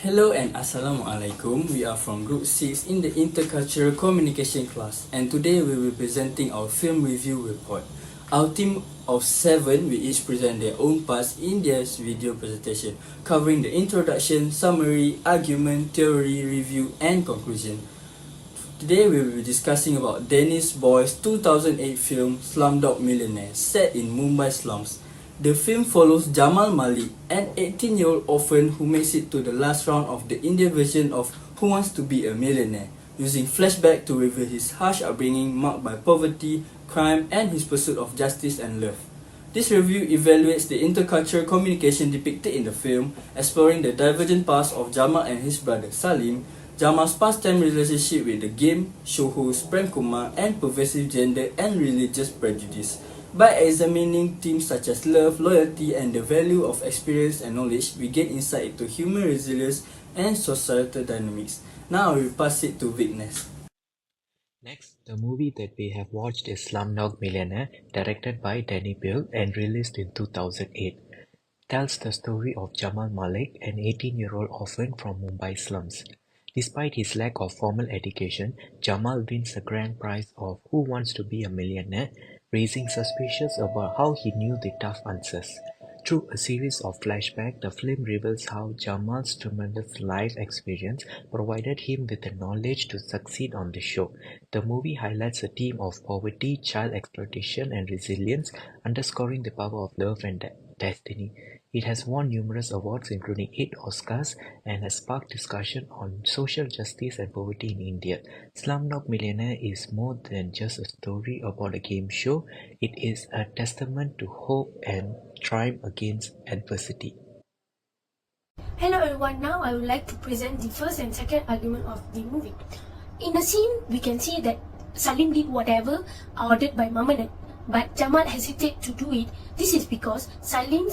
Hello and Assalamualaikum. We are from Group 6 in the Intercultural Communication class, and today we will be presenting our film review report. Our team of 7 will each present their own parts in their video presentation, covering the introduction, summary, argument, theory, review, and conclusion. Today we will be discussing about Dennis Boy's 2008 film Slumdog Millionaire, set in Mumbai slums. The film follows Jamal Malik, an 18-year-old orphan who makes it to the last round of the Indian version of Who Wants to Be a Millionaire, using flashback to reveal his harsh upbringing marked by poverty, crime, and his pursuit of justice and love. This review evaluates the intercultural communication depicted in the film, exploring the divergent paths of Jamal and his brother Salim, Jamal's pastime relationship with the game, show host Prem Kumar, and pervasive gender and religious prejudice. By examining themes such as love, loyalty, and the value of experience and knowledge, we gain insight into human resilience and societal dynamics. Now I will pass it to Vignesh. Next, the movie that we have watched is Slumdog Millionaire, directed by Danny Boyle and released in 2008. Tells the story of Jamal Malik, an 18-year-old orphan from Mumbai slums. Despite his lack of formal education, Jamal wins the grand prize of Who Wants to Be a Millionaire, raising suspicions about how he knew the tough answers. Through a series of flashbacks, the film reveals how Jamal's tremendous life experience provided him with the knowledge to succeed on the show. The movie highlights a theme of poverty, child exploitation, and resilience, underscoring the power of love and destiny. It has won numerous awards, including 8 Oscars, and has sparked discussion on social justice and poverty in India. Slumdog Millionaire is more than just a story about a game show. It is a testament to hope and triumph against adversity. Hello everyone, now I would like to present the first and second argument of the movie. In the scene, we can see that Salim did whatever ordered by Mamadan, but Jamal hesitated to do it. This is because Salim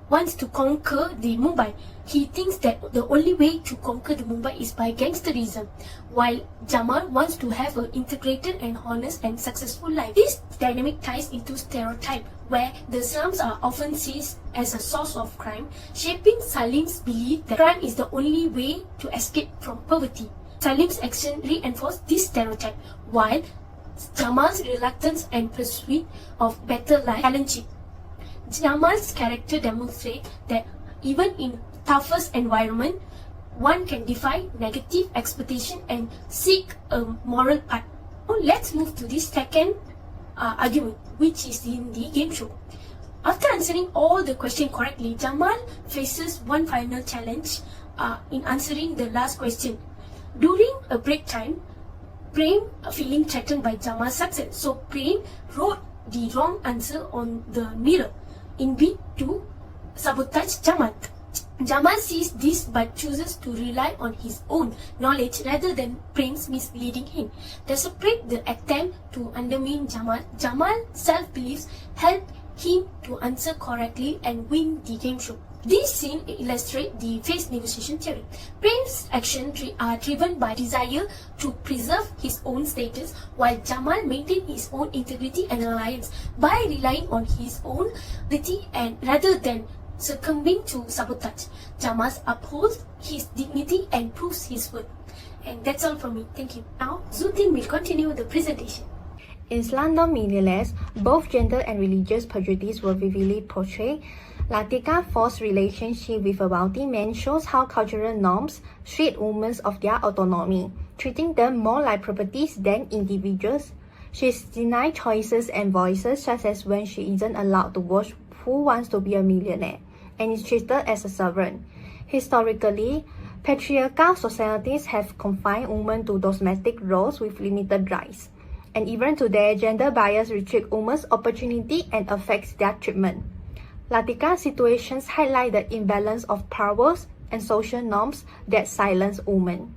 wants to conquer the Mumbai. He thinks that the only way to conquer the Mumbai is by gangsterism, while Jamal wants to have an integrated and honest and successful life. This dynamic ties into stereotype, where the slums are often seen as a source of crime, shaping Salim's belief that crime is the only way to escape from poverty. Salim's action reinforced this stereotype, while Jamal's reluctance and pursuit of better life challenge it. Jamal's character demonstrates that even in toughest environment, one can defy negative expectation and seek a moral path. Now let's move to the second argument, which is in the game show. After answering all the questions correctly, Jamal faces one final challenge in answering the last question. During a break time, Prem feeling threatened by Jamal's success, so Prem wrote the wrong answer on the mirror in bid to sabotage Jamal. Jamal sees this but chooses to rely on his own knowledge rather than Prem's misleading him. Despite the attempt to undermine Jamal, Jamal's self-beliefs help him to answer correctly and win the game show. This scene illustrates the face negotiation theory. Prem's actions are driven by desire to preserve his own status, while Jamal maintains his own integrity and alliance by relying on his own ability and rather than succumbing to sabotage. Jamal upholds his dignity and proves his worth. And that's all from me. Thank you. Now, Zutin will continue the presentation. In Slumdog Millionaires, both gender and religious prejudice were vividly portrayed. Latika's forced relationship with a wealthy man shows how cultural norms strip women of their autonomy, treating them more like properties than individuals. She is denied choices and voices, such as when she isn't allowed to watch Who Wants to Be a Millionaire, and is treated as a servant. Historically, patriarchal societies have confined women to domestic roles with limited rights. And even today, gender bias restricts women's opportunity and affects their treatment. Latika's situations highlight the imbalance of powers and social norms that silence women.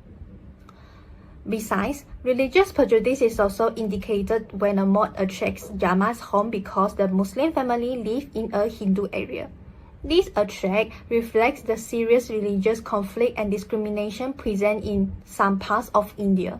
Besides, religious prejudice is also indicated when a moth attracts Jamal's home because the Muslim family live in a Hindu area. This attract reflects the serious religious conflict and discrimination present in some parts of India.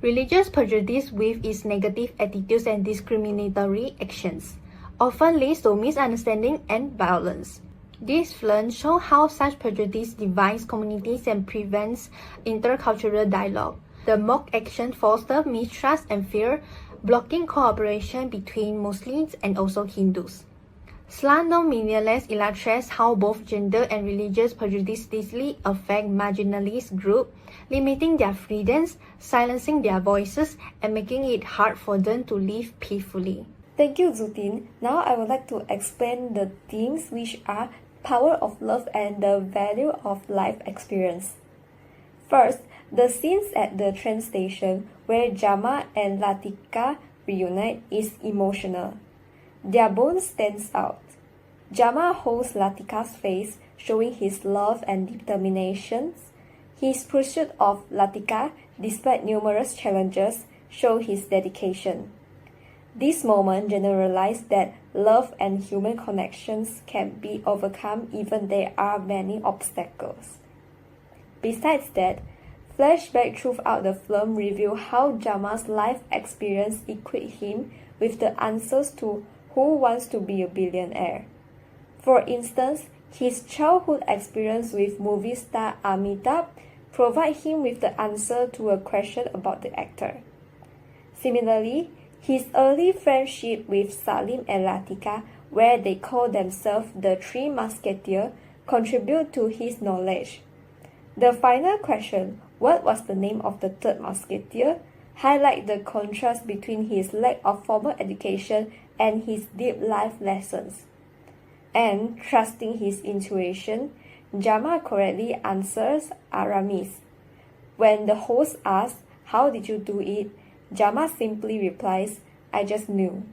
Religious prejudice with its negative attitudes and discriminatory actions often leads to misunderstanding and violence. These films show how such prejudice divides communities and prevents intercultural dialogue. The mock action fosters mistrust and fear, blocking cooperation between Muslims and also Hindus. Slumdog Millionaire illustrates how both gender and religious prejudice deeply affect marginalized groups, limiting their freedoms, silencing their voices, and making it hard for them to live peacefully. Thank you, Zutin. Now I would like to explain the themes, which are power of love and the value of life experience. First, the scenes at the train station where Jamal and Latika reunite is emotional. Their bond stands out. Jamal holds Latika's face, showing his love and determination. His pursuit of Latika, despite numerous challenges, shows his dedication. This moment generalized that love and human connections can be overcome even there are many obstacles. Besides that, flashbacks throughout the film reveal how Jamal's life experience equipped him with the answers to who wants to be a billionaire. For instance, his childhood experience with movie star Amitabh provide him with the answer to a question about the actor. Similarly, his early friendship with Salim and Latika, where they call themselves the Three Musketeers, contribute to his knowledge. The final question, what was the name of the third musketeer, highlight the contrast between his lack of formal education and his deep life lessons. And, trusting his intuition, Jamal correctly answers Aramis. When the host asks, "How did you do it?" Jamal simply replies, "I just knew."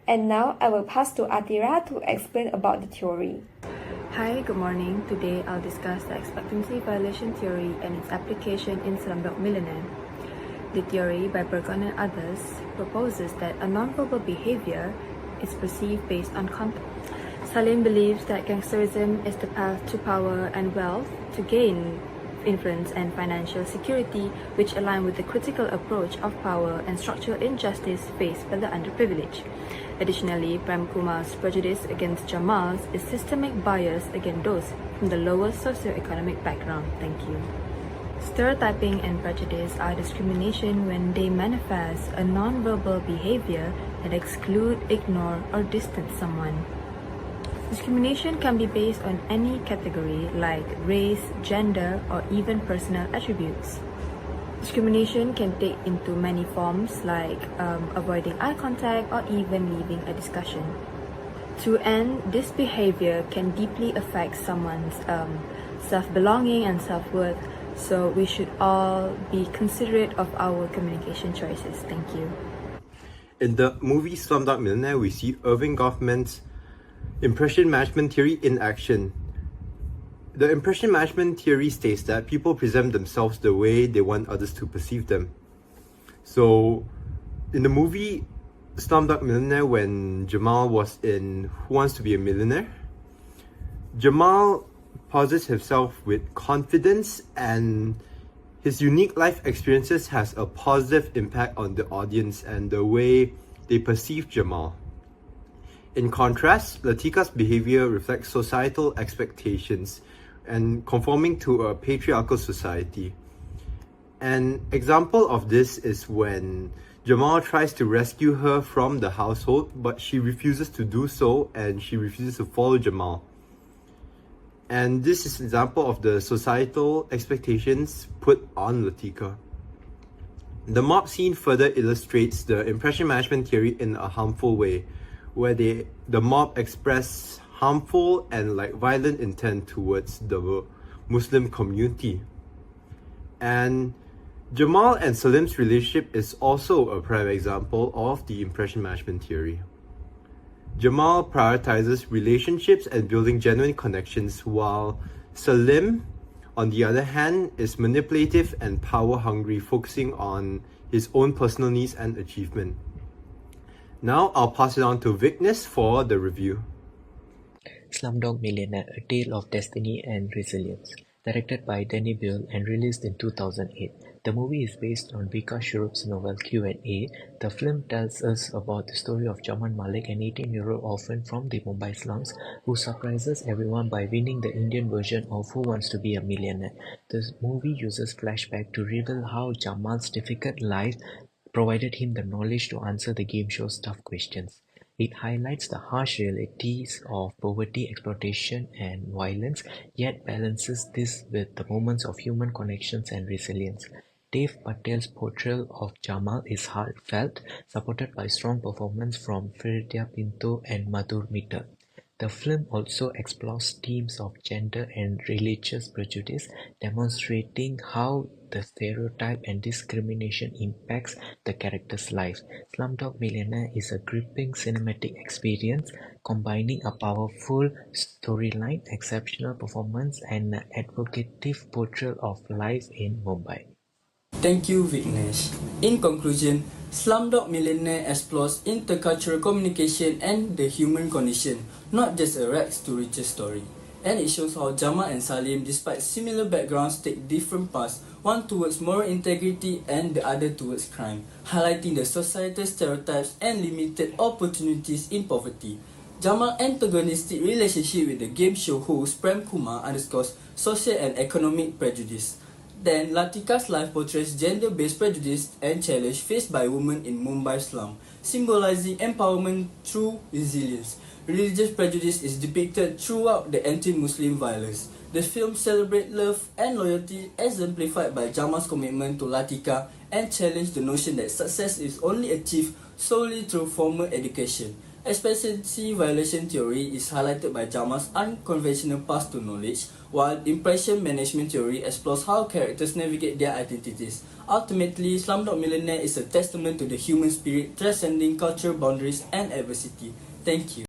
And now I will pass to Atira to explain about the theory. Hi, good morning. Today I'll discuss the expectancy violation theory and its application in Slumdog Millionaire. The theory, by Bergon and others, proposes that a nonverbal behavior is perceived based on context. Salim believes that gangsterism is the path to power and wealth to gain influence and financial security, which align with the critical approach of power and structural injustice faced by the underprivileged. Additionally, Prem Kumar's prejudice against Jamal's is systemic bias against those from the lower socioeconomic background. Thank you. Stereotyping and prejudice are discrimination when they manifest a non-verbal behavior that exclude, ignore, or distance someone. Discrimination can be based on any category like race, gender, or even personal attributes. Discrimination can take into many forms like avoiding eye contact or even leaving a discussion. To end, this behavior can deeply affect someone's self-belonging and self-worth, so we should all be considerate of our communication choices. Thank you. In the movie Slumdog Millionaire, we see Irving Goffman's impression management theory in action. The impression management theory states that people present themselves the way they want others to perceive them. So, in the movie Slumdog Millionaire, when Jamal was in Who Wants to Be a Millionaire, Jamal posits himself with confidence, and his unique life experiences has a positive impact on the audience and the way they perceive Jamal. In contrast, Latika's behavior reflects societal expectations and conforming to a patriarchal society. An example of this is when Jamal tries to rescue her from the household, but she refuses to do so and she refuses to follow Jamal. And this is an example of the societal expectations put on Latika. The mob scene further illustrates the impression management theory in a harmful way, where the mob express harmful and violent intent towards the Muslim community. And Jamal and Salim's relationship is also a prime example of the impression management theory. Jamal prioritizes relationships and building genuine connections, while Salim, on the other hand, is manipulative and power-hungry, focusing on his own personal needs and achievement. Now I'll pass it on to Vignes for the review. Slumdog Millionaire, A Tale of Destiny and Resilience, directed by Danny Boyle and released in 2008, The movie is based on Vika Shurup's novel Q&A. The film tells us about the story of Jamal Malik, an 18-year-old orphan from the Mumbai slums who surprises everyone by winning the Indian version of Who Wants to Be a Millionaire. The movie uses flashback to reveal how Jamal's difficult life provided him the knowledge to answer the game show's tough questions. It highlights the harsh realities of poverty, exploitation, and violence, yet balances this with the moments of human connections and resilience. Dave Patel's portrayal of Jamal is heartfelt, supported by strong performance from Firidia Pinto and Madhur Mittal. The film also explores themes of gender and religious prejudice, demonstrating how the stereotype and discrimination impacts the character's life. Slumdog Millionaire is a gripping cinematic experience, combining a powerful storyline, exceptional performance, and an evocative portrayal of life in Mumbai. Thank you, Vignesh. In conclusion, Slumdog Millionaire explores intercultural communication and the human condition, not just a rags to riches story. And it shows how Jamal and Salim, despite similar backgrounds, take different paths, one towards moral integrity and the other towards crime, highlighting the societal stereotypes and limited opportunities in poverty. Jamal's antagonistic relationship with the game show host Prem Kumar underscores social and economic prejudice. Then, Latika's life portrays gender-based prejudice and challenge faced by women in Mumbai slum, symbolizing empowerment through resilience. Religious prejudice is depicted throughout the anti-Muslim violence. The film celebrates love and loyalty exemplified by Jamal's commitment to Latika and challenged the notion that success is only achieved solely through formal education. Expectancy violation theory is highlighted by Jamal's unconventional path to knowledge, while impression management theory explores how characters navigate their identities. Ultimately, Slumdog Millionaire is a testament to the human spirit transcending cultural boundaries and adversity. Thank you.